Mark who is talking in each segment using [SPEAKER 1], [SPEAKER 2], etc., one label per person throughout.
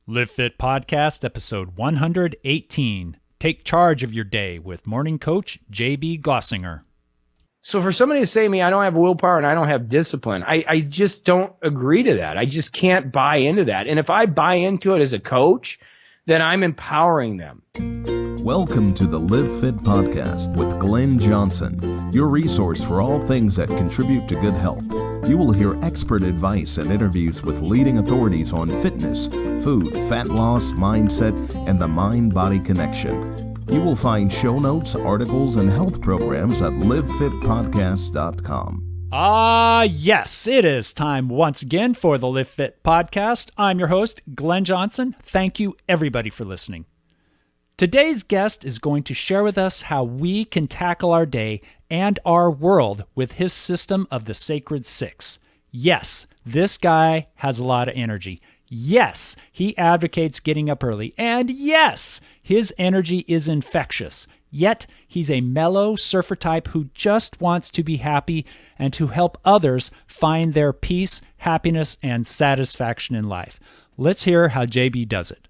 [SPEAKER 1] Live Fit Podcast, episode 118. Take charge of your day with morning coach JB Glossinger.
[SPEAKER 2] So for somebody to say to me, I don't have willpower and I don't have discipline, I just don't agree to that. I just can't buy into that. And if I buy into it as a coach, then I'm empowering them.
[SPEAKER 3] Welcome to the Live Fit Podcast with Glenn Johnson, your resource for all things that contribute to good health. You will hear expert advice and interviews with leading authorities on fitness, food, fat loss, mindset, and the mind-body connection. You will find show notes, articles, and health programs at livefitpodcast.com.
[SPEAKER 1] Yes, it is time once again for the Live Fit Podcast. I'm your host, Glenn Johnson. Thank you, everybody, for listening. Today's guest is going to share with us how we can tackle our day and our world with his system of the Sacred Six. Yes, this guy has a lot of energy. Yes, he advocates getting up early. And yes, his energy is infectious. Yet, he's a mellow surfer type who just wants to be happy and to help others find their peace, happiness, and satisfaction in life. Let's hear how JB does it.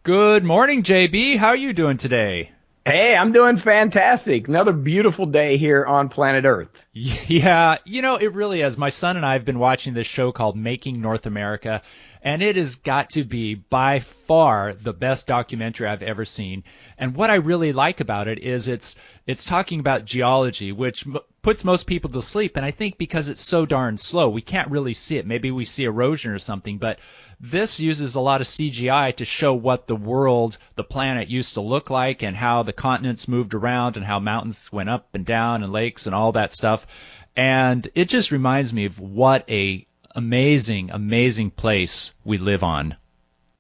[SPEAKER 1] Good morning, JB. How are you doing today?
[SPEAKER 2] Hey, I'm doing fantastic. Another beautiful day here on planet Earth.
[SPEAKER 1] Yeah, it really is. My son and I have been watching this show called Making North America, and it has got to be by far the best documentary I've ever seen. And what I really like about it is it's talking about geology, which puts most people to sleep. And I think because it's so darn slow, we can't really see it. Maybe we see erosion or something, but this uses a lot of CGI to show what the world, the planet used to look like and how the continents moved around and how mountains went up and down and lakes and all that stuff. And it just reminds me of what a amazing, amazing place we live on.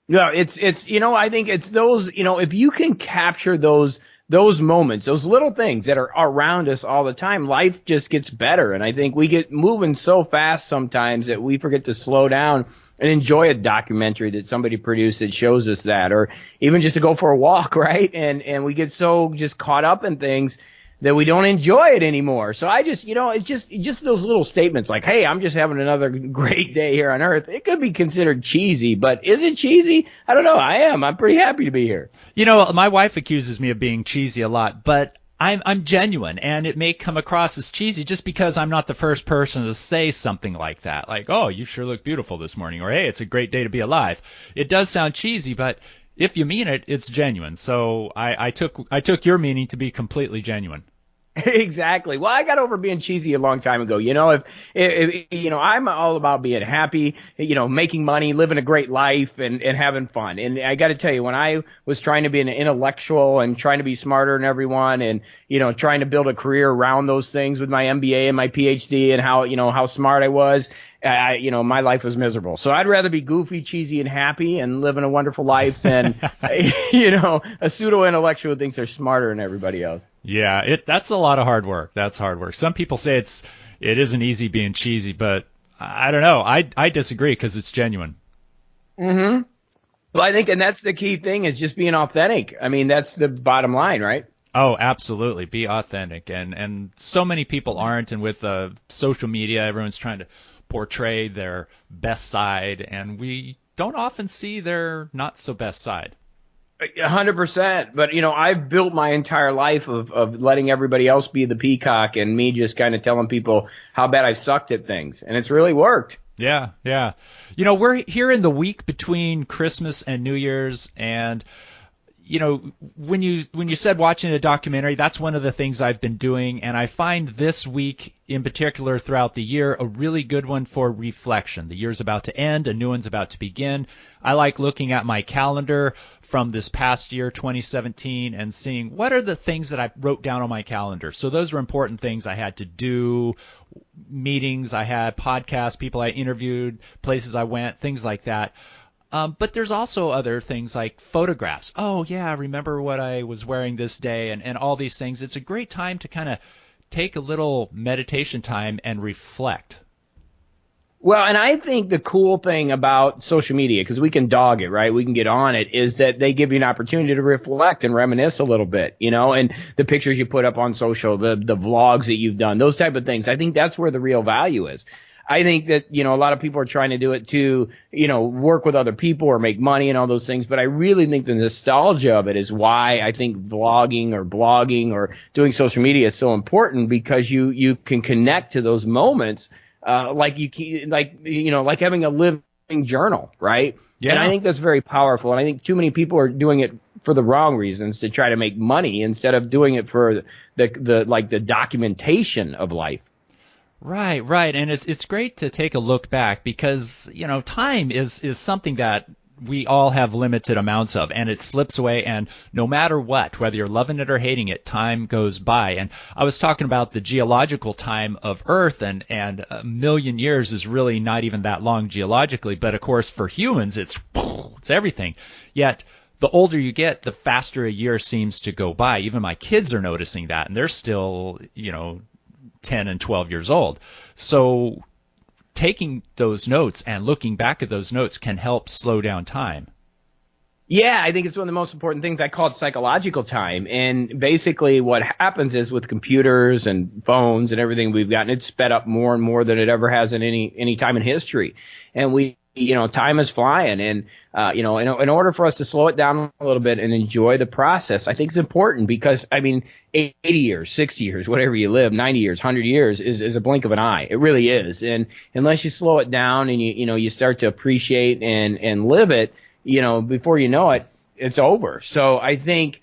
[SPEAKER 2] Yeah, it's I think it's those, if you can capture those moments, those little things that are around us all the time, life just gets better. And I think we get moving so fast sometimes that we forget to slow down and enjoy a documentary that somebody produced that shows us that, or even just to go for a walk, right? And we get so just caught up in things that we don't enjoy it anymore. So I just, it's just those little statements like, hey, I'm just having another great day here on Earth. It could be considered cheesy, but is it cheesy? I don't know. I am. I'm pretty happy to be here.
[SPEAKER 1] My wife accuses me of being cheesy a lot, but I'm genuine, and it may come across as cheesy just because I'm not the first person to say something like that. Like, oh, you sure look beautiful this morning, or hey, it's a great day to be alive. It does sound cheesy, but if you mean it, it's genuine. So I took your meaning to be completely genuine.
[SPEAKER 2] Exactly. Well, I got over being cheesy a long time ago. If I'm all about being happy, making money, living a great life, and having fun. And I got to tell you, when I was trying to be an intellectual and trying to be smarter than everyone, and trying to build a career around those things with my MBA and my Ph.D. and how smart I was, my life was miserable. So I'd rather be goofy, cheesy, and happy and living a wonderful life than, a pseudo-intellectual who thinks they're smarter than everybody else.
[SPEAKER 1] Yeah, that's a lot of hard work. That's hard work. Some people say it isn't easy being cheesy, but I don't know. I disagree because it's genuine.
[SPEAKER 2] Mm-hmm. Well, I think, and that's the key thing, is just being authentic. I mean, that's the bottom line, right?
[SPEAKER 1] Oh, absolutely. Be authentic. And so many people aren't. And with social media, everyone's trying to portray their best side, and we don't often see their not so best side.
[SPEAKER 2] 100%. But, I've built my entire life of letting everybody else be the peacock and me just kind of telling people how bad I sucked at things. And it's really worked.
[SPEAKER 1] Yeah. We're here in the week between Christmas and New Year's, and when you said watching a documentary, that's one of the things I've been doing, and I find this week in particular throughout the year a really good one for reflection. The year's about to end, a new one's about to begin. I like looking at my calendar from this past year, 2017, and seeing what are the things that I wrote down on my calendar. So those are important things I had to do, meetings I had, podcasts, people I interviewed, places I went, things like that. But there's also other things like photographs. Oh, yeah, I remember what I was wearing this day, and all these things. It's a great time to kind of take a little meditation time and reflect.
[SPEAKER 2] Well, and I think the cool thing about social media, because we can dog it, right? We can get on it, is that they give you an opportunity to reflect and reminisce a little bit, and the pictures you put up on social, the vlogs that you've done, those type of things. I think that's where the real value is. I think that, a lot of people are trying to do it to, work with other people or make money and all those things. But I really think the nostalgia of it is why I think vlogging or blogging or doing social media is so important, because you can connect to those moments, like like having a living journal, right?
[SPEAKER 1] Yeah.
[SPEAKER 2] And I think that's very powerful. And I think too many people are doing it for the wrong reasons, to try to make money instead of doing it for the documentation of life.
[SPEAKER 1] Right, right. And it's great to take a look back because, time is something that we all have limited amounts of, and it slips away, and no matter what, whether you're loving it or hating it, time goes by. And I was talking about the geological time of Earth, and a million years is really not even that long geologically, but of course for humans it's everything. Yet the older you get, the faster a year seems to go by. Even my kids are noticing that, and they're still, 10 and 12 years old. So taking those notes and looking back at those notes can help slow down time.
[SPEAKER 2] Yeah, I think it's one of the most important things. I call it psychological time. And basically what happens is, with computers and phones and everything we've gotten, it's sped up more and more than it ever has in any time in history. And time is flying. And, in order for us to slow it down a little bit and enjoy the process, I think it's important, because, 80 years, 60 years, whatever you live, 90 years, 100 years is a blink of an eye. It really is. And unless you slow it down and you start to appreciate and live it, before you know it, it's over. So I think,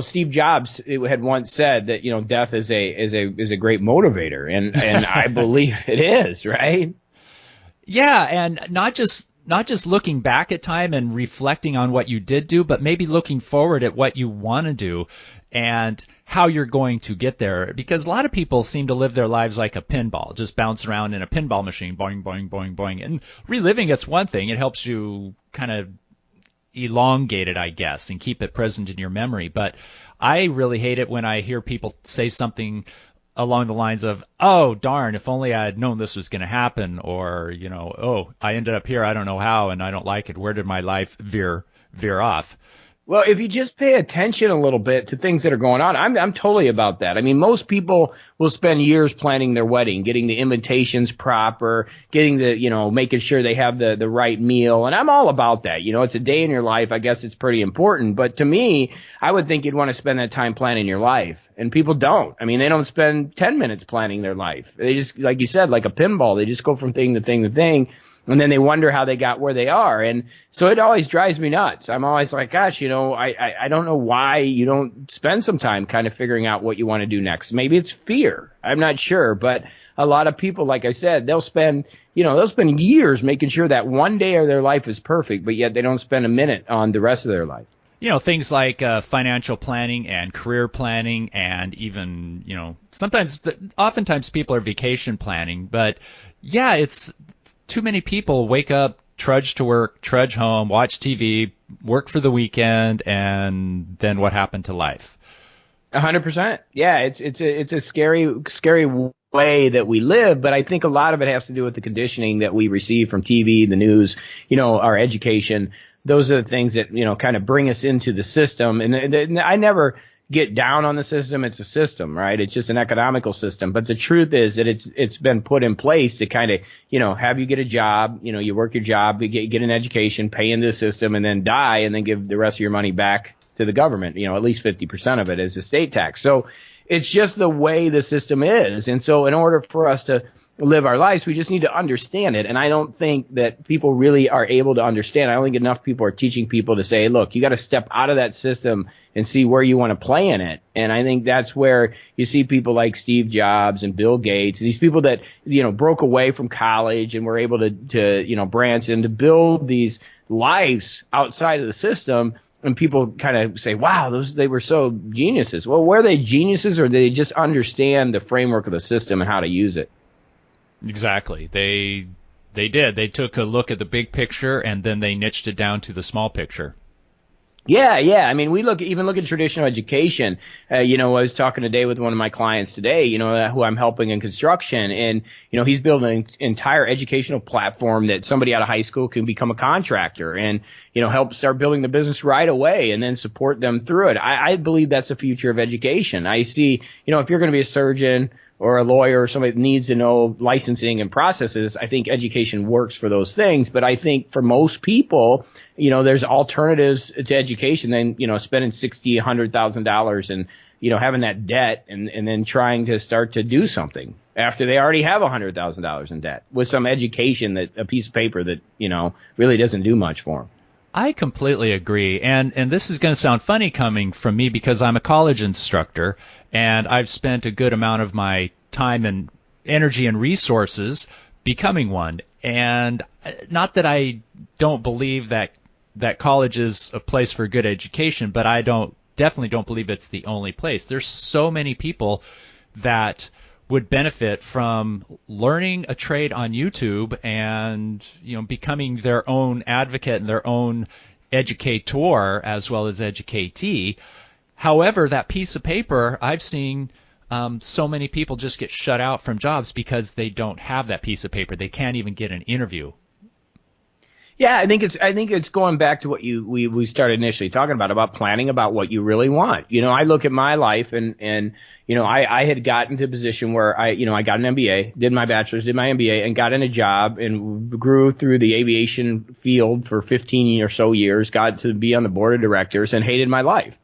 [SPEAKER 2] Steve Jobs had once said that, death is a great motivator. And I believe it is, right?
[SPEAKER 1] Yeah, and not just looking back at time and reflecting on what you did do, but maybe looking forward at what you want to do and how you're going to get there. Because a lot of people seem to live their lives like a pinball, just bounce around in a pinball machine, boing, boing, boing, boing. And reliving it's one thing. It helps you kind of elongate it, I guess, and keep it present in your memory. But I really hate it when I hear people say something along the lines of, oh, darn, if only I had known this was going to happen, or, oh, I ended up here, I don't know how, and I don't like it. Where did my life veer off?
[SPEAKER 2] Well, if you just pay attention a little bit to things that are going on, I'm totally about that. Most people will spend years planning their wedding, getting the invitations proper, getting making sure they have the right meal. And I'm all about that. It's a day in your life. I guess it's pretty important. But to me, I would think you'd want to spend that time planning your life. And people don't. They don't spend 10 minutes planning their life. They just, like you said, like a pinball, they just go from thing to thing to thing. And then they wonder how they got where they are. And so it always drives me nuts. I'm always like, gosh, I don't know why you don't spend some time kind of figuring out what you want to do next. Maybe it's fear. I'm not sure. But a lot of people, like I said, they'll spend years making sure that one day of their life is perfect, but yet they don't spend a minute on the rest of their life.
[SPEAKER 1] Things like financial planning and career planning, and even, oftentimes people are vacation planning. But yeah, it's too many people wake up, trudge to work, trudge home, watch TV, work for the weekend, and then what happened to life?
[SPEAKER 2] 100%. Yeah, it's a scary way that we live, but I think a lot of it has to do with the conditioning that we receive from TV, the news, our education. Those are the things that, kind of bring us into the system. And I never get down on the system. It's a system, right? It's just an economical system. But the truth is that it's been put in place to kind of, have you get a job, you work your job, you get an education, pay into the system, and then die, and then give the rest of your money back to the government. At least 50% of it is estate tax. So it's just the way the system is. And so in order for us to live our lives, we just need to understand it. And I don't think that people really are able to understand. I don't think enough people are teaching people to say, look, you got to step out of that system and see where you want to play in it. And I think that's where you see people like Steve Jobs and Bill Gates, these people that, broke away from college and were able to Branson, to build these lives outside of the system. And people kind of say, wow, they were so geniuses. Well, were they geniuses, or did they just understand the framework of the system and how to use it?
[SPEAKER 1] Exactly. They did. They took a look at the big picture, and then they niched it down to the small picture.
[SPEAKER 2] Yeah. We look at traditional education. I was talking today with one of my clients today, who I'm helping in construction, and, he's building an entire educational platform that somebody out of high school can become a contractor and, help start building the business right away and then support them through it. I believe that's the future of education. I see, if you're going to be a surgeon or a lawyer or somebody that needs to know licensing and processes, I think education works for those things. But I think for most people, there's alternatives to education than, spending $60,000, $100,000 and, having that debt and then trying to start to do something after they already have $100,000 in debt with some education, that a piece of paper that, really doesn't do much for them.
[SPEAKER 1] I completely agree. And this is going to sound funny coming from me because I'm a college instructor and I've spent a good amount of my time and energy and resources becoming one. And not that I don't believe that college is a place for good education, but I definitely don't believe it's the only place. There's so many people that would benefit from learning a trade on YouTube and becoming their own advocate and their own educator as well as educatee. However, that piece of paper, I've seen so many people just get shut out from jobs because they don't have that piece of paper. They can't even get an interview.
[SPEAKER 2] Yeah, I think it's going back to what we started initially talking about planning about what you really want. I look at my life and I had gotten to a position where I got an MBA, did my bachelor's, did my MBA, and got in a job and grew through the aviation field for 15 or so years, got to be on the board of directors and hated my life.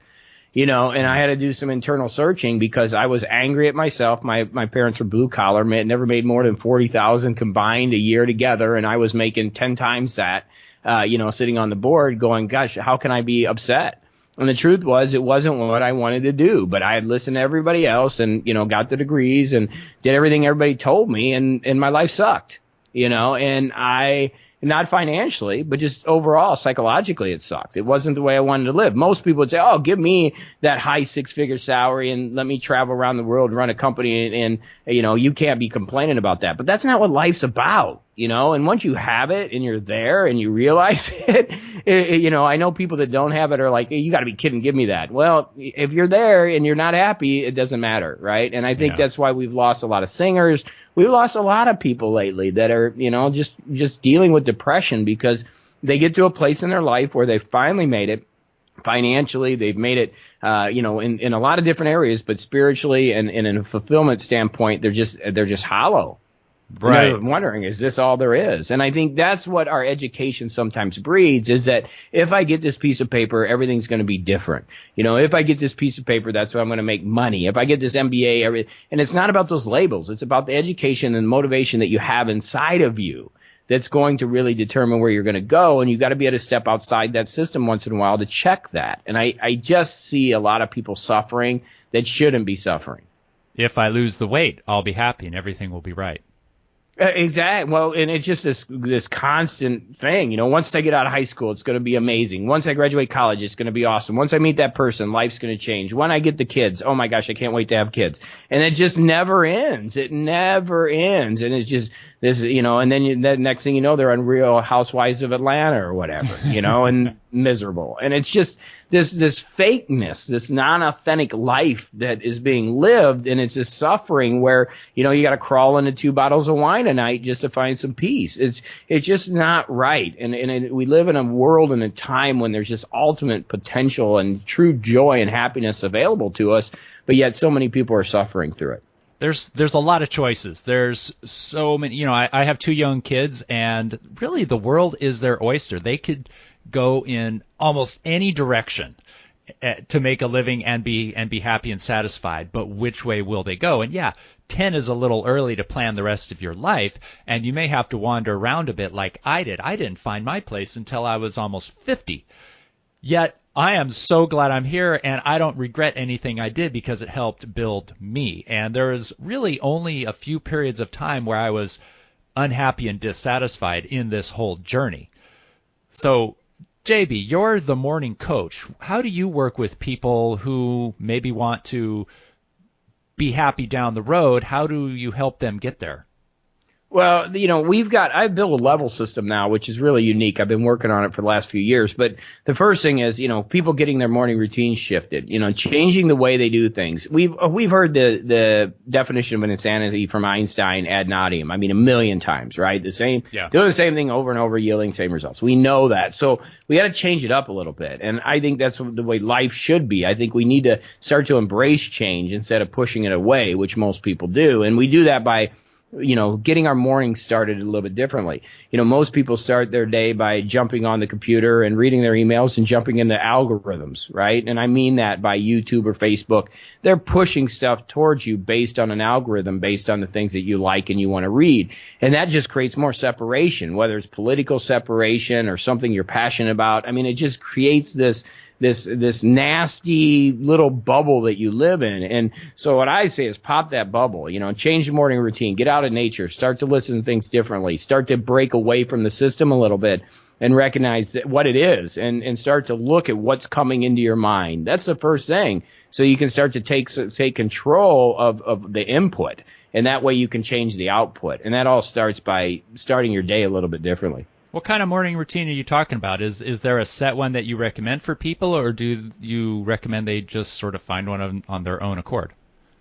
[SPEAKER 2] And I had to do some internal searching because I was angry at myself. My parents were blue collar, never made more than 40,000 combined a year together, and I was making 10 times that. Sitting on the board, going, "Gosh, how can I be upset?" And the truth was, it wasn't what I wanted to do. But I had listened to everybody else, and got the degrees and did everything everybody told me, and my life sucked. And I. Not financially, but just overall, psychologically, it sucked. It wasn't the way I wanted to live. Most people would say, "Oh, give me that high six-figure salary and let me travel around the world and run a company." And you can't be complaining about that. But that's not what life's about, And once you have it and you're there and you realize it, I know people that don't have it are like, hey, "You got to be kidding. Give me that." Well, if you're there and you're not happy, it doesn't matter, right? And I think that's why we've lost a lot of singers. We've lost a lot of people lately that are, just dealing with depression because they get to a place in their life where they finally made it financially. They've made it, in a lot of different areas, but spiritually and in a fulfillment standpoint, they're just hollow.
[SPEAKER 1] Right.
[SPEAKER 2] And I'm wondering, is this all there is? And I think that's what our education sometimes breeds, is that if I get this piece of paper, everything's going to be different. If I get this piece of paper, that's when I'm going to make money. If I get this MBA, and it's not about those labels. It's about the education and motivation that you have inside of you that's going to really determine where you're going to go. And you got to be able to step outside that system once in a while to check that. And I just see a lot of people suffering that shouldn't be suffering.
[SPEAKER 1] If I lose the weight, I'll be happy and everything will be right.
[SPEAKER 2] Exactly. Well, and it's just this constant thing. Once I get out of high school, it's going to be amazing. Once I graduate college, it's going to be awesome. Once I meet that person, life's going to change. When I get the kids, oh my gosh, I can't wait to have kids. And it just never ends. It never ends. And it's just this, and then the next thing you know, they're on Real Housewives of Atlanta or whatever, and miserable. And it's just this fakeness, this non-authentic life that is being lived, and it's a suffering where, you got to crawl into 2 bottles of wine a night just to find some peace. It's just not right. And we live in a world and a time when there's just ultimate potential and true joy and happiness available to us, but yet so many people are suffering through it.
[SPEAKER 1] There's a lot of choices. There's so many, I have 2 young kids, and really the world is their oyster. They could go in almost any direction to make a living and be happy and satisfied. But which way will they go? And 10 is a little early to plan the rest of your life, and you may have to wander around a bit like I did. I didn't find my place until I was almost 50. Yet I am so glad I'm here, and I don't regret anything I did because it helped build me. And there is really only a few periods of time where I was unhappy and dissatisfied in this whole journey. So, JB, you're the morning coach. How do you work with people who maybe want to be happy down the road? How do you help them get there?
[SPEAKER 2] Well, I've built a level system now, which is really unique. I've been working on it for the last few years. But the first thing is, people getting their morning routine shifted, changing the way they do things. We've heard the definition of an insanity from Einstein ad nauseum. I mean, a million times, right? Doing the same thing over and over, yielding same results. We know that. So we got to change it up a little bit. And I think that's the way life should be. I think we need to start to embrace change instead of pushing it away, which most people do. And we do that by getting our morning started a little bit differently. Most people start their day by jumping on the computer and reading their emails and jumping into algorithms, right? And I mean that by YouTube or Facebook. They're pushing stuff towards you based on an algorithm, based on the things that you like and you want to read. And that just creates more separation, whether it's political separation or something you're passionate about. I mean, it just creates this nasty little bubble that you live in. And so what I say is pop that bubble, change the morning routine, get out of nature, start to listen to things differently, start to break away from the system a little bit and recognize what it is and start to look at what's coming into your mind. That's the first thing. So you can start to take control of the input, and that way you can change the output. And that all starts by starting your day a little bit differently.
[SPEAKER 1] What kind of morning routine are you talking about? Is there a set one that you recommend for people, or do you recommend they just sort of find one on their own accord?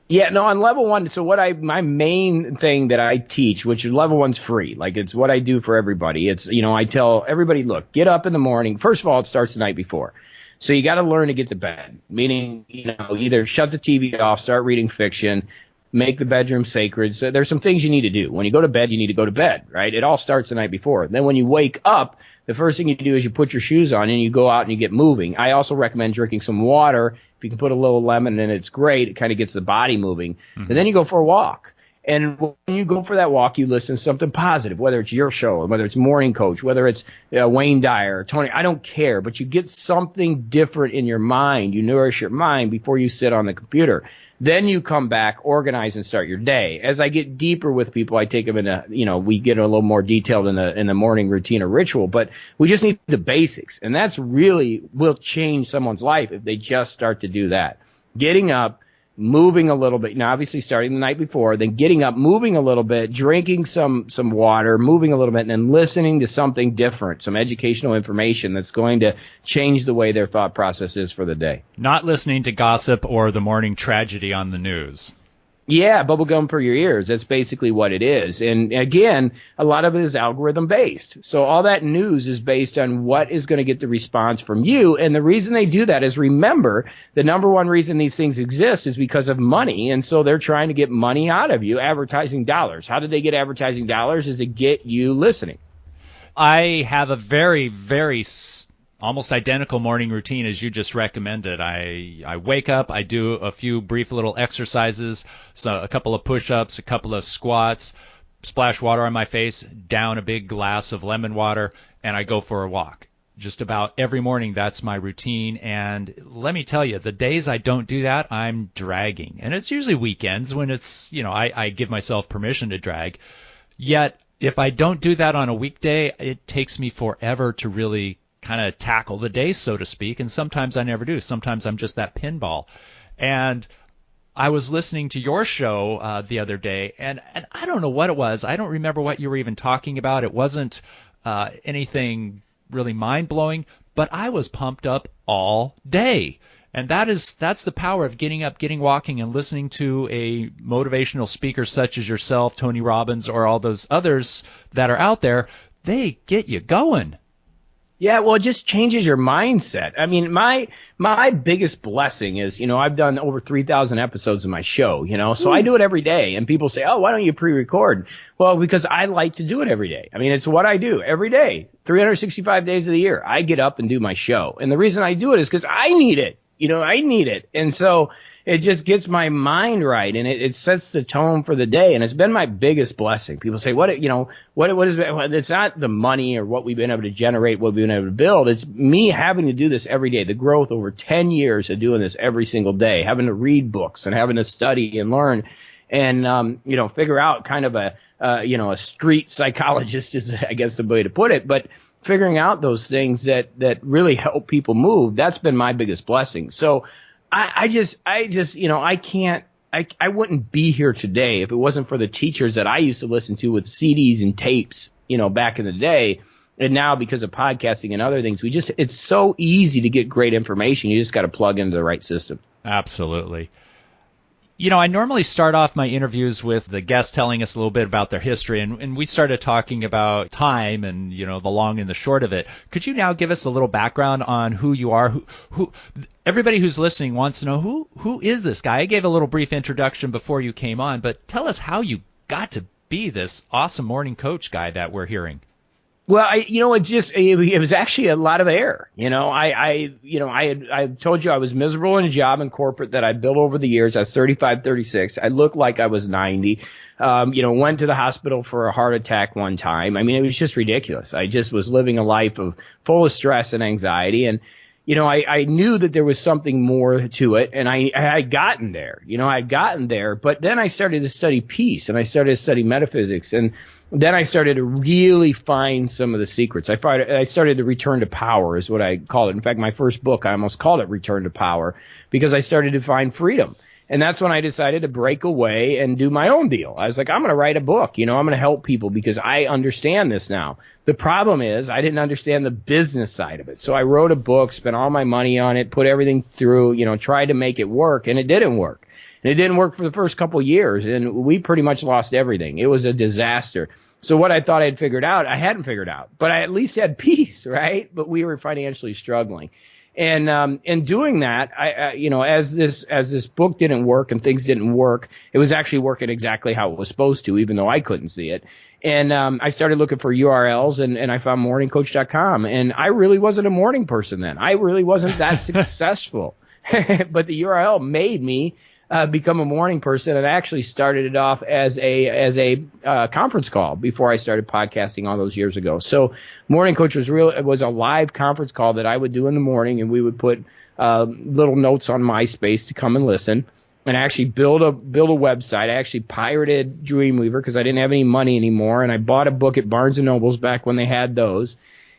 [SPEAKER 2] Yeah, no, on level one, so my main thing that I teach, which level one's free, like it's what I do for everybody. It's, I tell everybody, look, get up in the morning. First of all, it starts the night before. So you got to learn to get to bed, meaning, either shut the TV off, start reading fiction, make the bedroom sacred. So there's some things you need to do. When you go to bed, you need to go to bed, right? It all starts the night before. Then when you wake up, the first thing you do is you put your shoes on and you go out and you get moving. I also recommend drinking some water. If you can put a little lemon in it, it's great. It kind of gets the body moving. Mm-hmm. And then you go for a walk. And when you go for that walk, you listen to something positive, whether it's your show, whether it's Morning Coach, whether it's Wayne Dyer or Tony. I don't care, but you get something different in your mind. You nourish your mind before you sit on the computer. Then you come back, organize, and start your day. As I get deeper with people, I take them into, we get a little more detailed in the morning routine or ritual, but we just need the basics. And that's really will change someone's life if they just start to do that. Getting up, moving a little bit, obviously starting the night before, then getting up, moving a little bit, drinking some water, moving a little bit, and then listening to something different, some educational information that's going to change the way their thought process is for the day.
[SPEAKER 1] Not listening to gossip or the morning tragedy on the news.
[SPEAKER 2] Yeah, bubblegum for your ears. That's basically what it is. And again, a lot of it is algorithm based. So all that news is based on what is going to get the response from you. And the reason they do that is, remember, the number one reason these things exist is because of money. And so they're trying to get money out of you, advertising dollars. How did they get advertising dollars? Is to get you listening.
[SPEAKER 1] I have a very, very almost identical morning routine as you just recommended. I wake up, I do a few brief little exercises, so a couple of push-ups, a couple of squats, splash water on my face, down a big glass of lemon water, and I go for a walk. Just about every morning, that's my routine. And let me tell you, the days I don't do that, I'm dragging. And it's usually weekends when it's, I give myself permission to drag. Yet, if I don't do that on a weekday, it takes me forever to really kind of tackle the day, so to speak, and sometimes I never do. Sometimes I'm just that pinball. And I was listening to your show the other day, and I don't know what it was. I don't remember what you were even talking about. It wasn't anything really mind-blowing, but I was pumped up all day. And that's the power of getting up, getting walking, and listening to a motivational speaker such as yourself, Tony Robbins, or all those others that are out there. They get you going.
[SPEAKER 2] Yeah, well, it just changes your mindset. I mean, my biggest blessing is, I've done over 3,000 episodes of my show, so I do it every day. And people say, oh, why don't you pre-record? Well, because I like to do it every day. I mean, it's what I do every day, 365 days of the year. I get up and do my show. And the reason I do it is because I need it. I need it. And so it just gets my mind right, and it sets the tone for the day. And it's been my biggest blessing. People say, what is it? It's not the money or what we've been able to generate, what we've been able to build. It's me having to do this every day. The growth over 10 years of doing this every single day, having to read books and having to study and learn and, figure out kind of a street psychologist is, I guess, the way to put it. But figuring out those things that really help people move, that's been my biggest blessing. So I I wouldn't be here today if it wasn't for the teachers that I used to listen to with CDs and tapes, back in the day. And now because of podcasting and other things, it's so easy to get great information. You just got to plug into the right system.
[SPEAKER 1] Absolutely. I normally start off my interviews with the guest telling us a little bit about their history, and we started talking about time and, the long and the short of it. Could you now give us a little background on who you are? Who everybody who's listening wants to know who is this guy? I gave a little brief introduction before you came on, but tell us how you got to be this awesome morning coach guy that we're hearing.
[SPEAKER 2] Well, it was actually a lot of air. I told you I was miserable in a job in corporate that I built over the years. I was 35, 36. I looked like I was 90. Went to the hospital for a heart attack one time. I mean, it was just ridiculous. I just was living a life full of stress and anxiety. And, I knew that there was something more to it, and I had gotten there. I'd gotten there, but then I started to study peace, and I started to study metaphysics, and then I started to really find some of the secrets. I started to return to power is what I call it. In fact, my first book, I almost called it Return to Power, because I started to find freedom. And that's when I decided to break away and do my own deal. I was like, I'm going to write a book. I'm going to help people because I understand this now. The problem is I didn't understand the business side of it. So I wrote a book, spent all my money on it, put everything through, tried to make it work, and it didn't work. And it didn't work for the first couple of years, and we pretty much lost everything. It was a disaster. So what I thought I had figured out, I hadn't figured out, but I at least had peace, right? But we were financially struggling. And in doing that, as this book didn't work and things didn't work, it was actually working exactly how it was supposed to, even though I couldn't see it. And I started looking for URLs, and I found morningcoach.com. And I really wasn't a morning person then. I really wasn't that successful. But the URL made me become a morning person, and I actually started it off as a conference call before I started podcasting all those years ago. So Morning Coach was a live conference call that I would do in the morning, and we would put little notes on MySpace to come and listen. And I actually build a website. I actually pirated Dreamweaver because I didn't have any money anymore, and I bought a book at Barnes & Noble's back when they had those.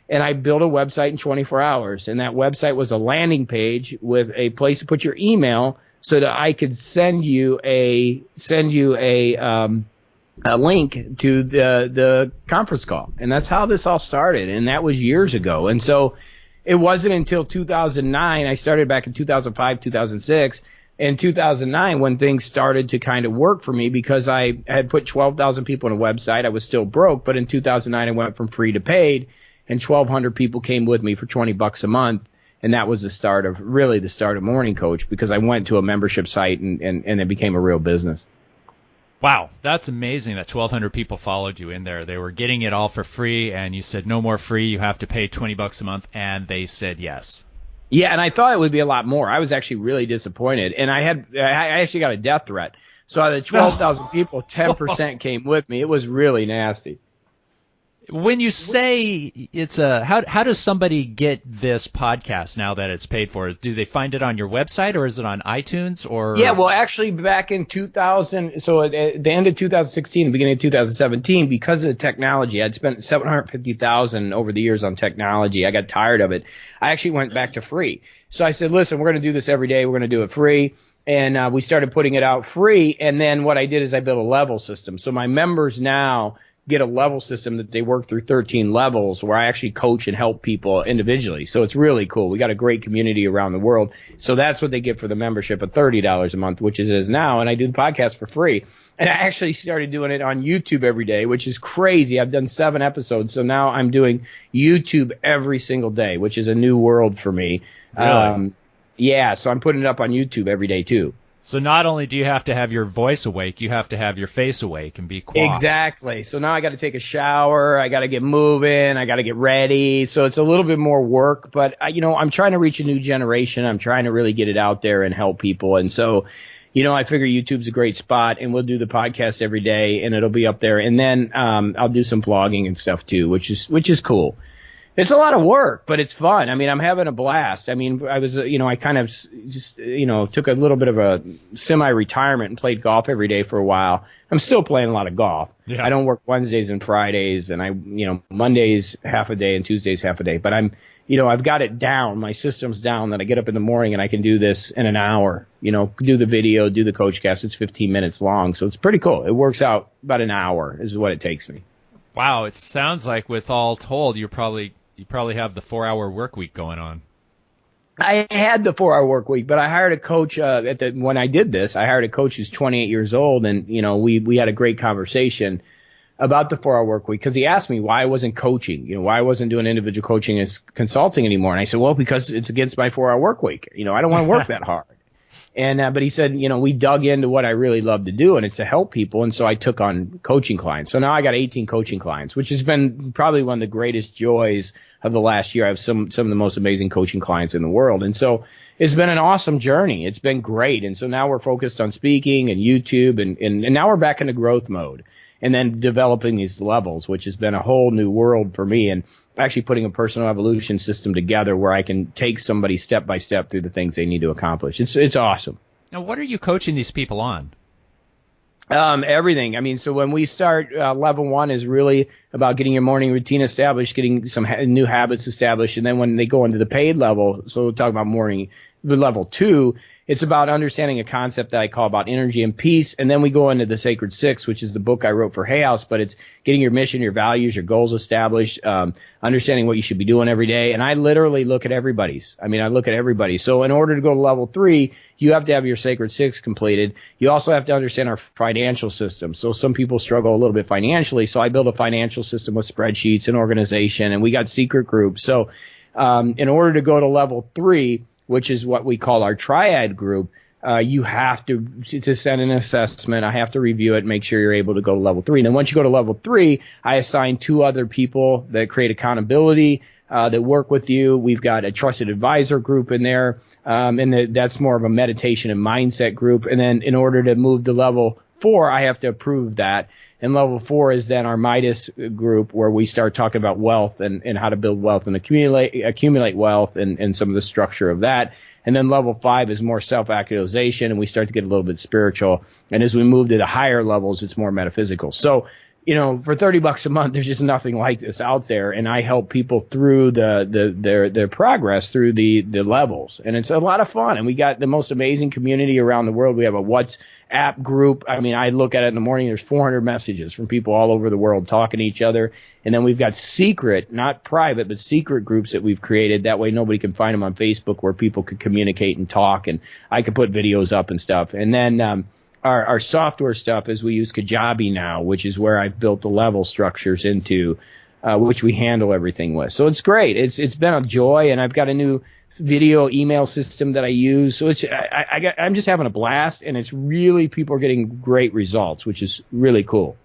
[SPEAKER 2] And I built a website in 24 hours, and that website was a landing page with a place to put your email, so that I could send you a link to the conference call. And that's how this all started. And that was years ago. And so it wasn't until 2009, I started back in 2005, 2006, in 2009 when things started to kind of work for me, because I had put 12,000 people on a website. I was still broke, but in 2009 I went from free to paid, and 1,200 people came with me for $20 a month. And that was the start of Morning Coach, because I went to a membership site and it became a real business.
[SPEAKER 1] Wow, that's amazing that 1,200 people followed you in there. They were getting it all for free, and you said, no more free, you have to pay $20 a month, and they said yes.
[SPEAKER 2] Yeah, and I thought it would be a lot more. I was actually really disappointed, and I actually got a death threat. So out of the 12,000 people, 10% came with me. It was really nasty.
[SPEAKER 1] When you say it's how does somebody get this podcast now that it's paid for? Do they find it on your website, or is it on iTunes? Or
[SPEAKER 2] yeah, well, actually, back in 2000, so at the end of 2016, the beginning of 2017, because of the technology, I'd spent $750,000 over the years on technology. I got tired of it. I actually went back to free. So I said, listen, we're going to do this every day. We're going to do it free. And we started putting it out free. And then what I did is I built a level system. So my members now get a level system that they work through 13 levels, where I actually coach and help people individually. So it's really cool. We got a great community around the world. So that's what they get for the membership of $30 a month, which it is now. And I do the podcast for free. And I actually started doing it on YouTube every day, which is crazy. I've done 7 episodes. So now I'm doing YouTube every single day, which is a new world for me.
[SPEAKER 1] Really?
[SPEAKER 2] Yeah. So I'm putting it up on YouTube every day too.
[SPEAKER 1] So not only do you have to have your voice awake, you have to have your face awake and be quiet.
[SPEAKER 2] Exactly. So now I got to take a shower. I got to get moving. I got to get ready. So it's a little bit more work, but I'm trying to reach a new generation. I'm trying to really get it out there and help people. And so, I figure YouTube's a great spot, and we'll do the podcast every day, and it'll be up there. And then I'll do some vlogging and stuff too, which is cool. It's a lot of work, but it's fun. I mean, I'm having a blast. I mean, I was, I kind of just, took a little bit of a semi-retirement and played golf every day for a while. I'm still playing a lot of golf.
[SPEAKER 1] Yeah.
[SPEAKER 2] I don't work Wednesdays and Fridays, and Mondays half a day and Tuesdays half a day. But I've got it down. My system's down that I get up in the morning and I can do this in an hour. Do the video, do the coach cast. It's 15 minutes long, so it's pretty cool. It works out about an hour is what it takes me.
[SPEAKER 1] Wow, it sounds like with all told, you probably have the 4-hour work week going on.
[SPEAKER 2] I had the 4-hour work week, but I hired a coach when I did this. I hired a coach who's 28 years old, and we had a great conversation about the 4-hour work week because he asked me why I wasn't coaching, why I wasn't doing individual coaching as consulting anymore. And I said, well, because it's against my 4-hour work week. I don't want to work that hard. And but he said, we dug into what I really love to do, and it's to help people. And so I took on coaching clients. So now I got 18 coaching clients, which has been probably one of the greatest joys of the last year. I have some of the most amazing coaching clients in the world. And so it's been an awesome journey. It's been great. And so now we're focused on speaking and YouTube, and now we're back into growth mode and then developing these levels, which has been a whole new world for me. And actually putting a personal evolution system together where I can take somebody step by step through the things they need to accomplish. It's awesome.
[SPEAKER 1] Now, what are you coaching these people on?
[SPEAKER 2] Everything. I mean, so when we start, level 1 is really about getting your morning routine established, getting some new habits established. And then when they go into the paid level, so we'll talk about level 2, it's about understanding a concept that I call about energy and peace. And then we go into the Sacred Six, which is the book I wrote for Hay House, but it's getting your mission, your values, your goals established, understanding what you should be doing every day. And I literally look at everybody's. I look at everybody. So in order to go to level 3, you have to have your Sacred Six completed. You also have to understand our financial system. So some people struggle a little bit financially. So I build a financial system with spreadsheets and organization, and we got secret groups. So in order to go to level 3, which is what we call our triad group, you have to send an assessment. I have to review it, make sure you're able to go to level 3. And then once you go to level 3, I assign 2 other people that create accountability, that work with you. We've got a trusted advisor group in there, and that's more of a meditation and mindset group. And then in order to move to level 4, I have to approve that. And level 4 is then our Midas group, where we start talking about wealth and how to build wealth and accumulate wealth and some of the structure of that. And then level 5 is more self-actualization, and we start to get a little bit spiritual. And as we move to the higher levels, it's more metaphysical. So, for $30 a month, there's just nothing like this out there. And I help people through their progress through the levels. And it's a lot of fun. And we got the most amazing community around the world. We have a WhatsApp group. I look at it in the morning. There's 400 messages from people all over the world talking to each other. And then we've got secret, not private, but secret groups that we've created. That way nobody can find them on Facebook, where people could communicate and talk. And I could put videos up and stuff. And then, our software stuff is we use Kajabi now, which is where I've built the level structures into, which we handle everything with. So it's great. It's been a joy, and I've got a new video email system that I use. So I'm just having a blast, and it's really, people are getting great results, which is really cool.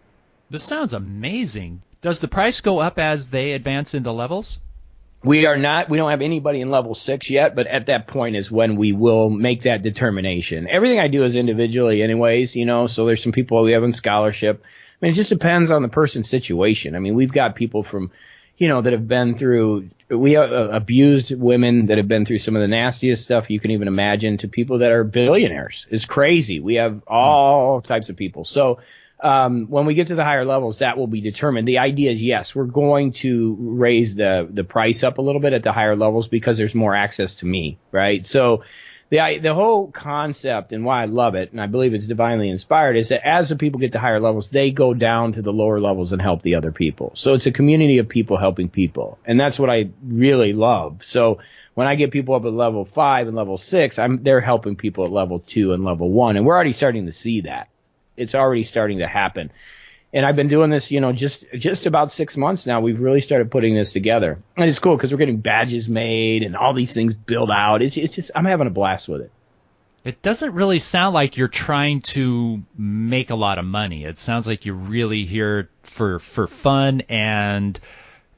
[SPEAKER 1] This sounds amazing. Does the price go up as they advance into levels?
[SPEAKER 2] We don't have anybody in level 6 yet, but at that point is when we will make that determination. Everything I do is individually anyways, so there's some people we have in scholarship. It just depends on the person's situation. We've got people from, that have been through, we have abused women that have been through some of the nastiest stuff you can even imagine, to people that are billionaires. It's crazy. We have all types of people. So, when we get to the higher levels, that will be determined. The idea is, yes, we're going to raise the price up a little bit at the higher levels because there's more access to me, right? So the whole concept, and why I love it, and I believe it's divinely inspired, is that as the people get to higher levels, they go down to the lower levels and help the other people. So it's a community of people helping people. And that's what I really love. So when I get people up at level 5 and level 6, they're helping people at level 2 and level 1. And we're already starting to see that. It's already starting to happen. And I've been doing this, just about 6 months now. We've really started putting this together. And it's cool because we're getting badges made and all these things built out. It's just, I'm having a blast with it.
[SPEAKER 1] It doesn't really sound like you're trying to make a lot of money. It sounds like you're really here for fun and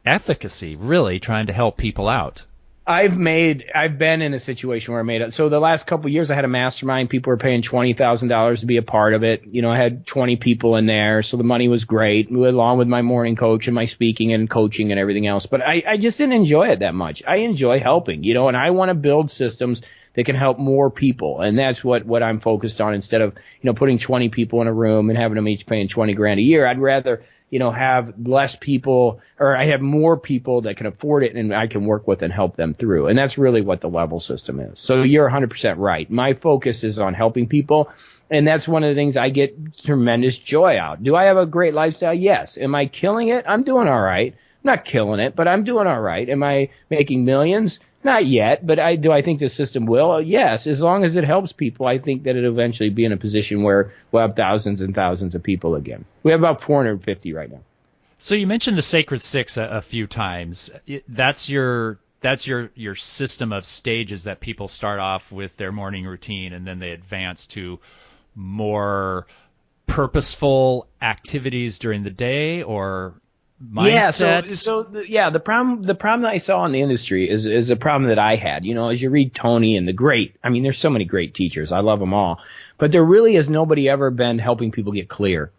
[SPEAKER 1] efficacy, really trying to help people out.
[SPEAKER 2] I've been in a situation where I made it. So the last couple of years I had a mastermind. People were paying $20,000 to be a part of it. I had 20 people in there. So the money was great, along with my morning coach and my speaking and coaching and everything else. But I just didn't enjoy it that much. I enjoy helping, and I want to build systems that can help more people. And that's what I'm focused on, instead of, putting 20 people in a room and having them each paying 20 grand a year. I'd rather, have less people, or I have more people that can afford it and I can work with and help them through. And that's really what the level system is. So you're 100% right. My focus is on helping people. And that's one of the things I get tremendous joy out. Do I have a great lifestyle? Yes. Am I killing it? I'm doing all right. I'm not killing it, but I'm doing all right. Am I making millions? Not yet, but do I think the system will? Yes. As long as it helps people, I think that it'll eventually be in a position where we'll have thousands and thousands of people again. We have about 450 right now.
[SPEAKER 1] So you mentioned the Sacred Six a few times. That's your system of stages that people start off with their morning routine, and then they advance to more purposeful activities during the day, or mindset.
[SPEAKER 2] The problem that I saw in the industry is a problem that I had. As you read Tony and there's so many great teachers. I love them all, but there really has nobody ever been helping people get clear.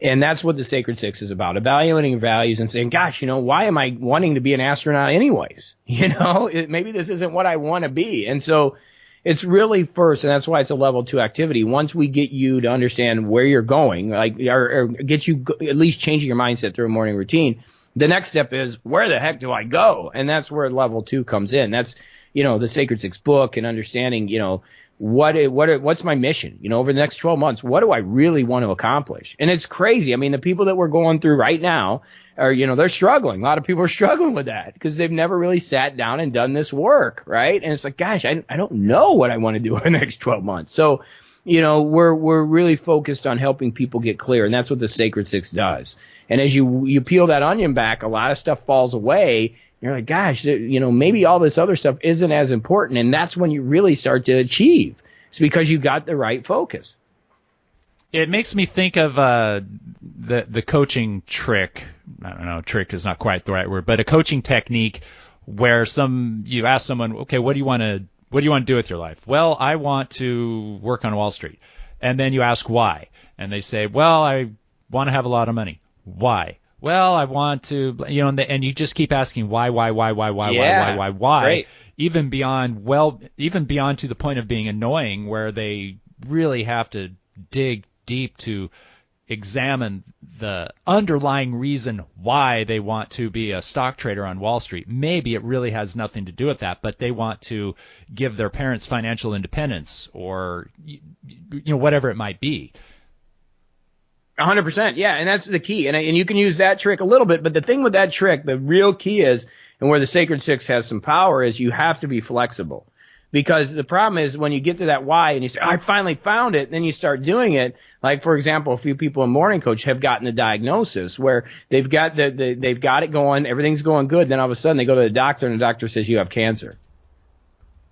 [SPEAKER 2] And that's what the Sacred Six is about: evaluating values and saying, gosh, why am I wanting to be an astronaut anyways? Maybe this isn't what I want to be. And so it's really first, and that's why it's a level 2 activity. Once we get you to understand where you're going, or get you at least changing your mindset through a morning routine, the next step is, where the heck do I go? And that's where level 2 comes in. That's, the Sacred Six book, and understanding, what's my mission? Over the next 12 months, what do I really want to accomplish? And it's crazy. I mean, the people that we're going through right now are, they're struggling. A lot of people are struggling with that because they've never really sat down and done this work, right? And it's like, gosh, I don't know what I want to do in the next 12 months. So, we're really focused on helping people get clear, and that's what the Sacred Six does. And as you peel that onion back, a lot of stuff falls away. You're like, gosh, maybe all this other stuff isn't as important, and that's when you really start to achieve. It's because you got the right focus.
[SPEAKER 1] It makes me think of the coaching trick. I don't know, trick is not quite the right word, but a coaching technique where you ask someone, okay, what do you want to do with your life? Well, I want to work on Wall Street. And then you ask why. And they say, well, I want to have a lot of money. Why? Well, I want to, and you just keep asking why,
[SPEAKER 2] Great.
[SPEAKER 1] even beyond to the point of being annoying, where they really have to dig deep to examine the underlying reason why they want to be a stock trader on Wall Street. Maybe it really has nothing to do with that, but they want to give their parents financial independence, or whatever it might be.
[SPEAKER 2] 100%. Yeah. And that's the key. And you can use that trick a little bit, but the thing with that trick, the real key is, and where the Sacred Six has some power, is you have to be flexible. Because the problem is, when you get to that why and you say, I finally found it, then you start doing it. Like, for example, a few people in Morning Coach have gotten the diagnosis where they've got they've got it going, everything's going good. Then all of a sudden they go to the doctor and the doctor says, you have cancer.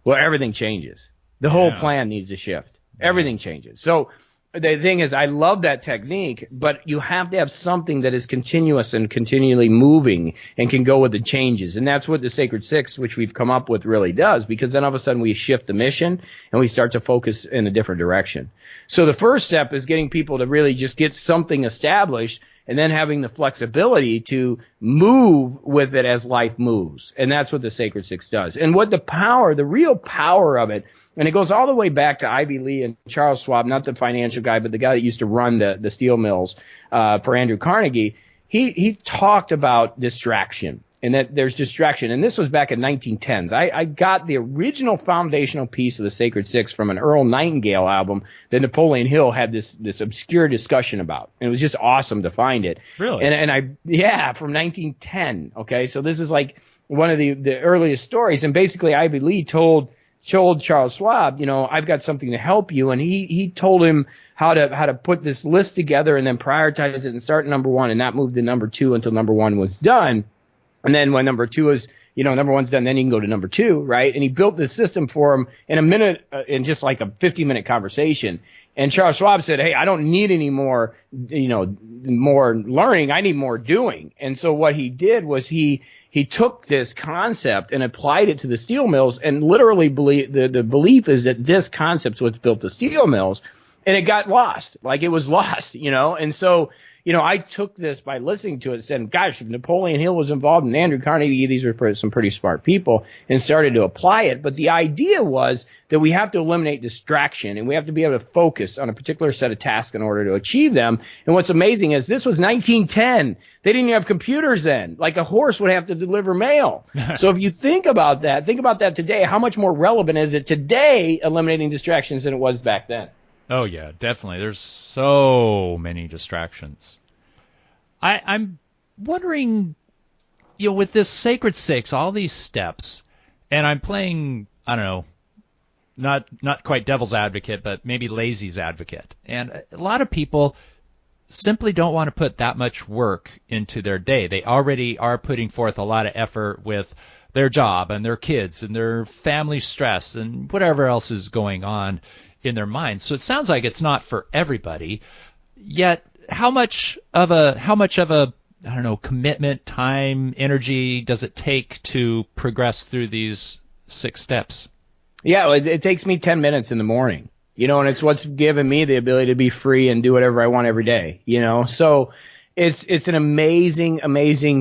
[SPEAKER 2] Well, everything changes. The whole plan needs to shift. Everything changes. So the thing is, I love that technique, but you have to have something that is continuous and continually moving and can go with the changes. And that's what the Sacred Six, which we've come up with, really does, because then all of a sudden we shift the mission and we start to focus in a different direction. So the first step is getting people to really just get something established, and then having the flexibility to move with it as life moves. And that's what the Sacred Six does. And what the real power of it, and it goes all the way back to Ivy Lee and Charles Schwab, not the financial guy, but the guy that used to run the steel mills for Andrew Carnegie. He talked about distraction, and that there's distraction. And this was back in 1910s. I got the original foundational piece of the Sacred Six from an Earl Nightingale album that Napoleon Hill had this obscure discussion about. And it was just awesome to find it.
[SPEAKER 1] Really?
[SPEAKER 2] From 1910. Okay, so this is like one of the earliest stories. And basically Ivy Lee told Charles Schwab, I've got something to help you. And he told him how to put this list together and then prioritize it and start number one, and not move to number two until number one was done. And then when number two is, number one's done, then you can go to number two, right? And he built this system for him in a minute, in just like a 50-minute conversation. And Charles Schwab said, hey, I don't need any more, more learning. I need more doing. And so what he did was he he took this concept and applied it to the steel mills, and literally the belief is that this concept's what's built the steel mills, and it got lost. Like, it was lost, And so, I took this by listening to it and said, gosh, if Napoleon Hill was involved and Andrew Carnegie, these are some pretty smart people, and started to apply it. But the idea was that we have to eliminate distraction, and we have to be able to focus on a particular set of tasks in order to achieve them. And what's amazing is this was 1910. They didn't even have computers then. Like, a horse would have to deliver mail. So if you think about that today, how much more relevant is it today, eliminating distractions, than it was back then?
[SPEAKER 1] Oh, yeah, definitely. There's so many distractions. I'm wondering, with this Sacred Six, all these steps, and I'm playing, I don't know, not quite devil's advocate, but maybe lazy's advocate. And a lot of people simply don't want to put that much work into their day. They already are putting forth a lot of effort with their job and their kids and their family stress and whatever else is going on in their minds. So it sounds like it's not for everybody. Yet how much of a I don't know, commitment, time, energy does it take to progress through these 6 steps?
[SPEAKER 2] Yeah, it takes me 10 minutes in the morning, and it's what's given me the ability to be free and do whatever I want every day, So it's an amazing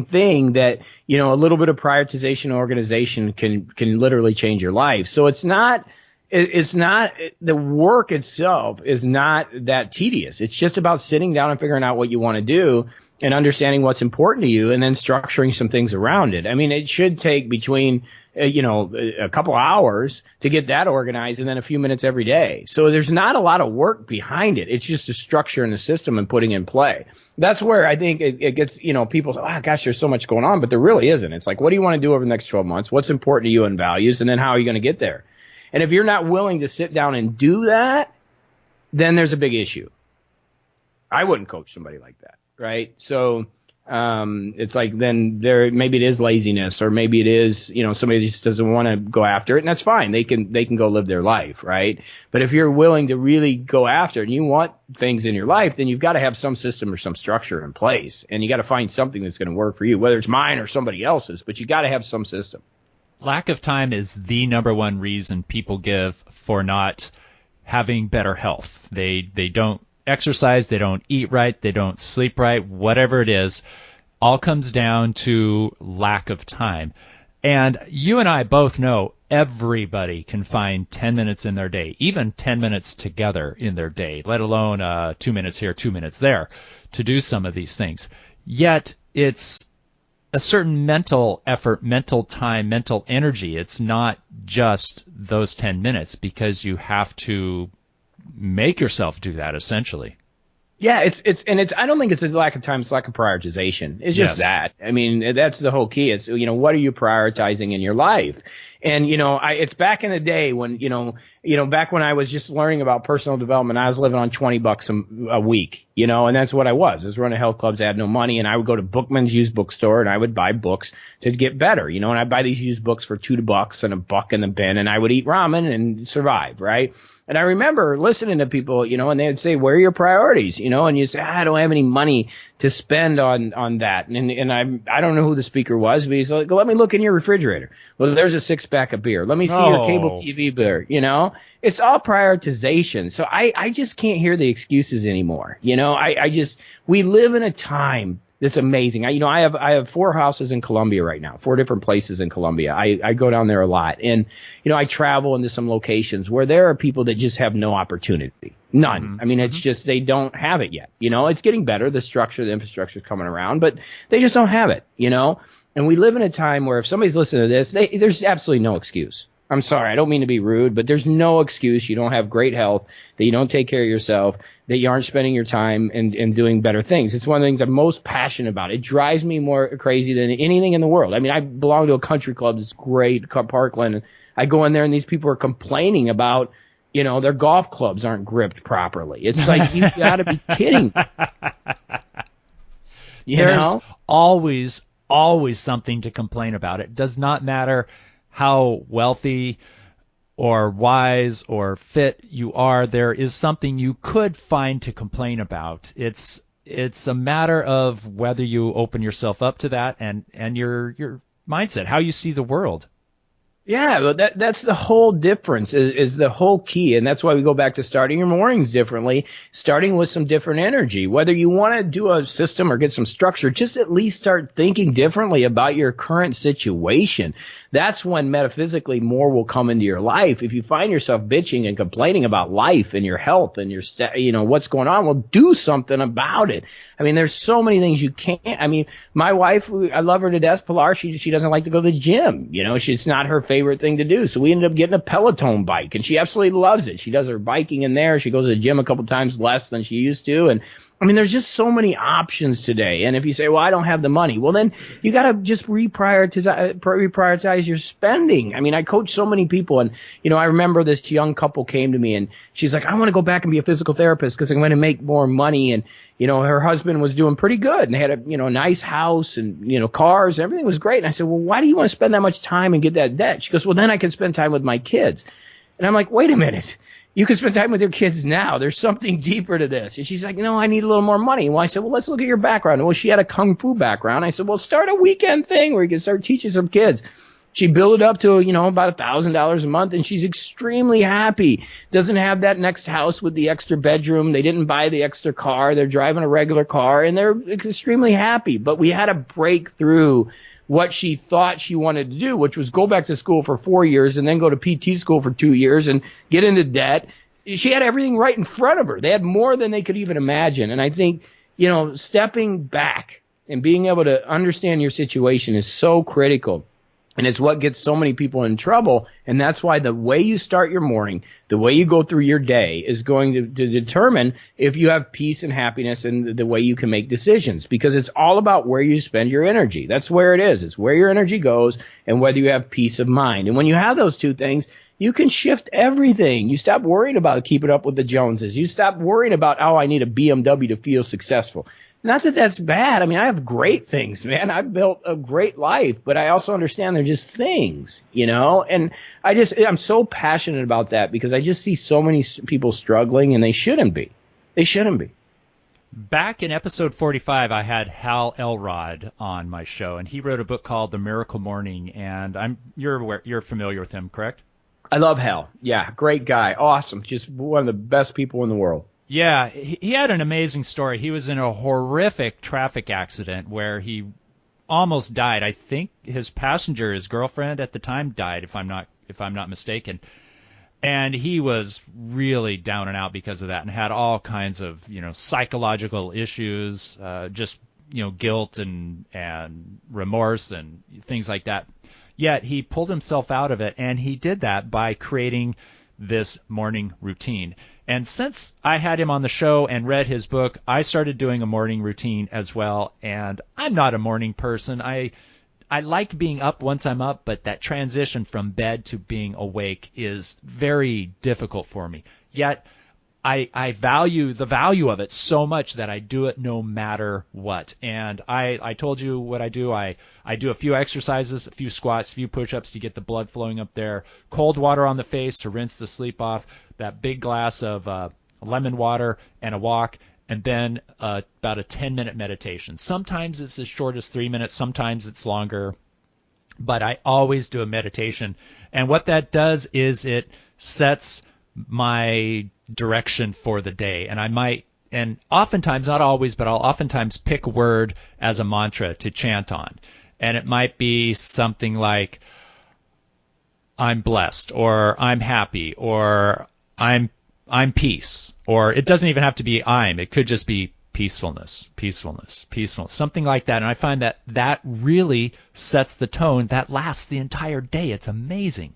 [SPEAKER 2] thing that, a little bit of prioritization and organization can literally change your life. So it's not the work itself is not that tedious. It's just about sitting down and figuring out what you want to do and understanding what's important to you, and then structuring some things around it. I mean, it should take between a couple hours to get that organized, and then a few minutes every day. So there's not a lot of work behind it. It's just a structure in the system and putting in play. That's where I think it gets, people say, oh gosh, there's so much going on, but there really isn't. It's like, what do you want to do over the next 12 months? What's important to you and values? And then how are you going to get there? And if you're not willing to sit down and do that, then there's a big issue. I wouldn't coach somebody like that, right? So it's like, then maybe it is laziness, or maybe it is, somebody just doesn't want to go after it, and that's fine. They can go live their life, right? But if you're willing to really go after it and you want things in your life, then you've got to have some system or some structure in place, and you got to find something that's going to work for you, whether it's mine or somebody else's, but you got to have some system.
[SPEAKER 1] Lack of time is the number one reason people give for not having better health. They don't exercise, they don't eat right, they don't sleep right, whatever it is, all comes down to lack of time. And you and I both know everybody can find 10 minutes in their day, even 10 minutes together in their day, let alone 2 minutes here, 2 minutes there, to do some of these things. Yet it's a certain mental effort, mental time, mental energy. It's not just those 10 minutes, because you have to make yourself do that, essentially.
[SPEAKER 2] Yeah, it's I don't think it's a lack of time, it's lack of prioritization. It's just that. I mean, that's the whole key. It's, what are you prioritizing in your life? And, it's back in the day when, back when I was just learning about personal development, I was living on $20 a week, and that's what I was. I was running health clubs. I had no money, and I would go to Bookman's used bookstore, and I would buy books to get better, and I'd buy these used books for $2 and $1 in the bin, and I would eat ramen and survive, right? And I remember listening to people, and they'd say, where are your priorities? And you say, I don't have any money to spend on that. And I don't know who the speaker was, but he's like, let me look in your refrigerator. Well, there's a 6-pack of beer. Let me see your cable TV bill. It's all prioritization. So I just can't hear the excuses anymore. We live in a time that's amazing. I have 4 houses in Colombia right now, 4 different places in Colombia. I go down there a lot, and I travel into some locations where there are people that just have no opportunity, none. Mm-hmm. I mean, it's just they don't have it yet. It's getting better. The infrastructure is coming around, but they just don't have it. And we live in a time where if somebody's listening to this, there's absolutely no excuse. I'm sorry, I don't mean to be rude, but there's no excuse you don't have great health, that you don't take care of yourself, that you aren't spending your time and doing better things. It's one of the things I'm most passionate about. It drives me more crazy than anything in the world. I mean, I belong to a country club that's great, Parkland, and I go in there and these people are complaining about, their golf clubs aren't gripped properly. It's like, you gotta be kidding.
[SPEAKER 1] There's always something to complain about. It does not matter how wealthy or wise or fit you are, there is something you could find to complain about. It's a matter of whether you open yourself up to that and you're mindset, how you see the world.
[SPEAKER 2] Yeah, but that's the whole difference is the whole key. And that's why we go back to starting your mornings differently, starting with some different energy. Whether you want to do a system or get some structure, just at least start thinking differently about your current situation. That's when metaphysically more will come into your life. If you find yourself bitching and complaining about life and your health and your, what's going on, well, do something about it. I mean, there's so many things you can't. I mean, my wife, I love her to death, Pilar. She doesn't like to go to the gym. It's not her favorite thing to do. So we ended up getting a Peloton bike, and she absolutely loves it. She does her biking in there. She goes to the gym a couple times less than she used to, and I mean, there's just so many options today. And if you say, well, I don't have the money, well, then you got to just reprioritize your spending. I mean, I coach so many people, and, I remember this young couple came to me, and she's like, I want to go back and be a physical therapist because I'm going to make more money. And, her husband was doing pretty good, and they had a, nice house and, cars. Everything was great. And I said, well, why do you want to spend that much time and get that debt? She goes, well, then I can spend time with my kids. And I'm like, wait a minute. You can spend time with your kids now. There's something deeper to this. And she's like, I need a little more money. Well, I said, well, let's look at your background. Well, she had a kung fu background. I said, well, start a weekend thing where you can start teaching some kids. She built it up to, about $1,000 a month, and she's extremely happy. Doesn't have that next house with the extra bedroom. They didn't buy the extra car. They're driving a regular car, and they're extremely happy. But we had to break through what she thought she wanted to do, which was go back to school for 4 years and then go to PT school for 2 years and get into debt. She had everything right in front of her. They had more than they could even imagine. And I think, stepping back and being able to understand your situation is so critical. And it's what gets so many people in trouble. And that's why the way you start your morning, the way you go through your day is going to determine if you have peace and happiness and the way you can make decisions, because it's all about where you spend your energy. That's where it is. It's where your energy goes and whether you have peace of mind. And when you have those two things, you can shift everything. You stop worrying about keeping up with the Joneses. You stop worrying about, I need a BMW to feel successful. Not that that's bad. I mean, I have great things, man. I've built a great life, but I also understand they're just things, and I'm so passionate about that because I just see so many people struggling, and they shouldn't be. They shouldn't be.
[SPEAKER 1] Back in episode 45, I had Hal Elrod on my show, and he wrote a book called The Miracle Morning, and you're familiar with him, correct?
[SPEAKER 2] I love Hal. Yeah, great guy. Awesome. Just one of the best people in the world.
[SPEAKER 1] Yeah, he had an amazing story. He was in a horrific traffic accident where he almost died. I think his passenger, his girlfriend at the time, died, if I'm not mistaken. And he was really down and out because of that, and had all kinds of psychological issues, just guilt and remorse and things like that. Yet he pulled himself out of it, and he did that by creating this morning routine. And since I had him on the show and read his book, I started doing a morning routine as well. And I'm not a morning person. I like being up once I'm up, but that transition from bed to being awake is very difficult for me. Yet I value the value of it so much that I do it no matter what. And I told you what I do. I do a few exercises, a few squats, a few push-ups to get the blood flowing up there, cold water on the face to rinse the sleep off, that big glass of lemon water and a walk, and then about a 10-minute meditation. Sometimes it's as short as 3 minutes. Sometimes it's longer. But I always do a meditation. And what that does is it sets my direction for the day. And oftentimes, not always, but I'll oftentimes pick a word as a mantra to chant on. And it might be something like, I'm blessed, or I'm happy, or I'm peace, or it doesn't even have to be it could just be peacefulness, something like that. And I find that really sets the tone that lasts the entire day. It's amazing.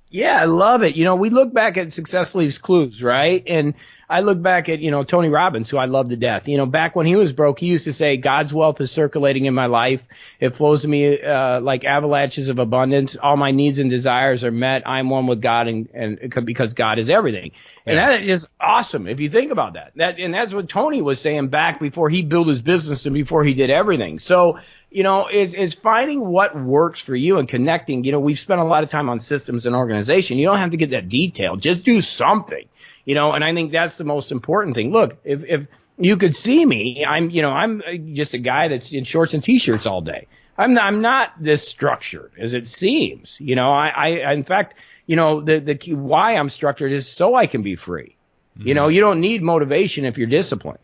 [SPEAKER 2] Yeah, I love it. We look back at Success Leaves Clues, right? And I look back at, Tony Robbins, who I love to death. Back when he was broke, he used to say, God's wealth is circulating in my life. It flows to me like avalanches of abundance. All my needs and desires are met. I'm one with God, and because God is everything. Yeah. And that is awesome if you think about that. And that's what Tony was saying back before he built his business and before he did everything. So, it's finding what works for you and connecting. We've spent a lot of time on systems and organization. You don't have to get that detailed. Just do something. And I think that's the most important thing. Look, if you could see me, I'm just a guy that's in shorts and t-shirts all day. I'm not this structured as it seems. I in fact, the key why I'm structured is so I can be free. You don't need motivation if you're disciplined.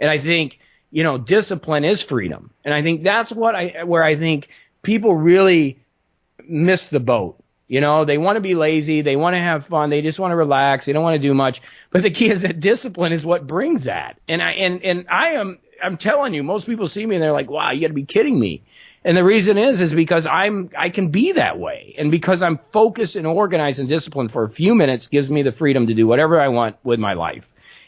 [SPEAKER 2] And I think, discipline is freedom. And I think that's where I think people really miss the boat. They want to be lazy. They want to have fun. They just want to relax. They don't want to do much. But the key is that discipline is what brings that. And I'm telling you, most people see me and they're like, wow, you got to be kidding me. And the reason is because I can be that way. And because I'm focused and organized and disciplined for a few minutes gives me the freedom to do whatever I want with my life.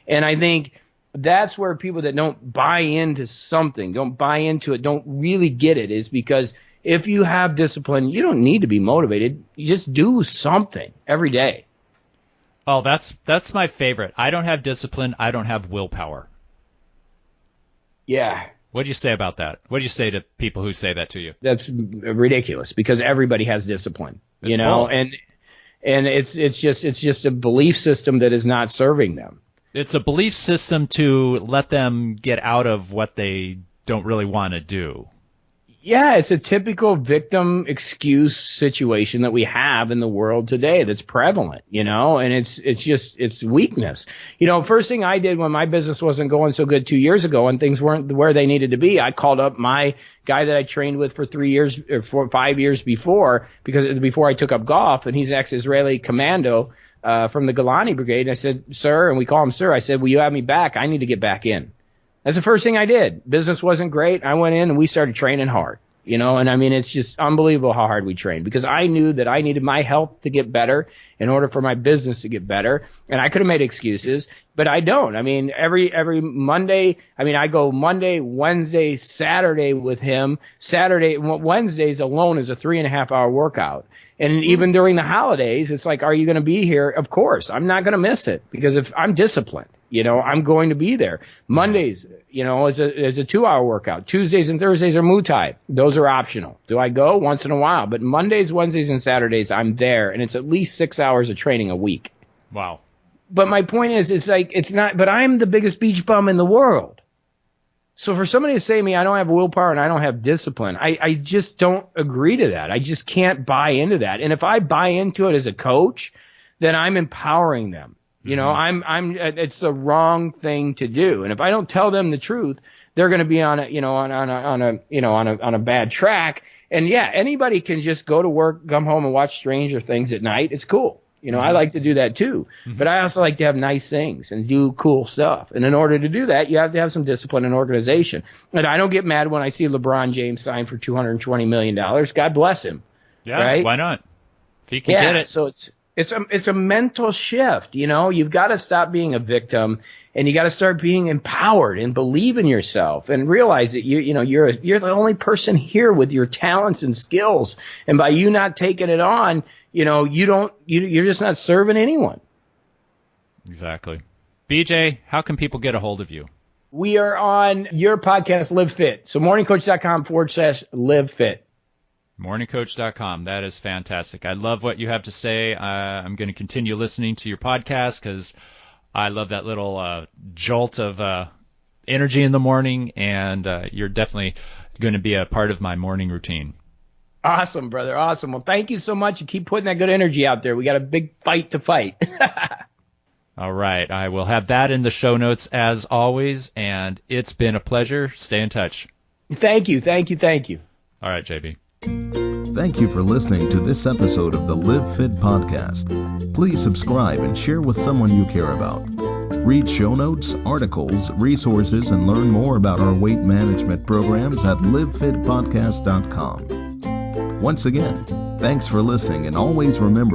[SPEAKER 2] And I think that's where people that don't buy into something, don't buy into it, don't really get it, is because if you have discipline, you don't need to be motivated. You just do something every day.
[SPEAKER 1] Oh, that's my favorite. I don't have discipline. I don't have willpower.
[SPEAKER 2] Yeah.
[SPEAKER 1] What do you say about that? What do you say to people who say that to you?
[SPEAKER 2] That's ridiculous because everybody has discipline,
[SPEAKER 1] It's bull.
[SPEAKER 2] and it's just a belief system that is not serving them.
[SPEAKER 1] It's a belief system to let them get out of what they don't really want to do.
[SPEAKER 2] Yeah, it's a typical victim excuse situation that we have in the world today that's prevalent, and it's weakness. First thing I did when my business wasn't going so good 2 years ago and things weren't where they needed to be, I called up my guy that I trained with for 3 years or 5 years before I took up golf, and he's an ex-Israeli commando from the Golani Brigade. And I said, sir, and we call him sir, I said, will you have me back? I need to get back in. That's the first thing I did. Business wasn't great. I went in and we started training hard, and I mean, it's just unbelievable how hard we trained because I knew that I needed my health to get better in order for my business to get better. And I could have made excuses, but I don't. I mean, every Monday, I go Monday, Wednesday, Saturday with him. Wednesdays alone is a 3.5 hour workout. And even during the holidays, it's like, are you going to be here? Of course. I'm not going to miss it because if I'm disciplined, I'm going to be there. Mondays, is a 2 hour workout. Tuesdays and Thursdays are Muay Thai. Those are optional. Do I go? Once in a while. But Mondays, Wednesdays, and Saturdays, I'm there. And it's at least 6 hours of training a week.
[SPEAKER 1] Wow.
[SPEAKER 2] But my point is, but I'm the biggest beach bum in the world. So for somebody to say to me, I don't have willpower and I don't have discipline, I just don't agree to that. I just can't buy into that. And if I buy into it as a coach, then I'm empowering them. It's the wrong thing to do. And if I don't tell them the truth, they're going to be on a bad track. And yeah, anybody can just go to work, come home and watch Stranger Things at night. It's cool. I like to do that too, but I also like to have nice things and do cool stuff. And in order to do that, you have to have some discipline and organization. And I don't get mad when I see LeBron James sign for $220 million. God bless him.
[SPEAKER 1] Yeah,
[SPEAKER 2] right?
[SPEAKER 1] Why not? If he can get it.
[SPEAKER 2] So it's a mental shift. You've got to stop being a victim and you got to start being empowered and believe in yourself and realize that you're the only person here with your talents and skills. And by you not taking it on, you're just not serving anyone.
[SPEAKER 1] Exactly. BJ, how can people get a hold of you?
[SPEAKER 2] We are on your podcast, Live Fit. So morningcoach.com/Live Fit.
[SPEAKER 1] Morningcoach.com. That is fantastic. I love what you have to say. I'm going to continue listening to your podcast because I love that little jolt of energy in the morning, and you're definitely going to be a part of my morning routine.
[SPEAKER 2] Awesome, brother. Awesome. Well, thank you so much. You keep putting that good energy out there. We got a big fight to fight.
[SPEAKER 1] All right. I will have that in the show notes as always, and it's been a pleasure. Stay in touch.
[SPEAKER 2] Thank you. Thank you. Thank you.
[SPEAKER 1] All right, JB.
[SPEAKER 3] Thank you for listening to this episode of the Live Fit Podcast. Please subscribe and share with someone you care about. Read show notes, articles, resources, and learn more about our weight management programs at livefitpodcast.com. Once again, thanks for listening, and always remember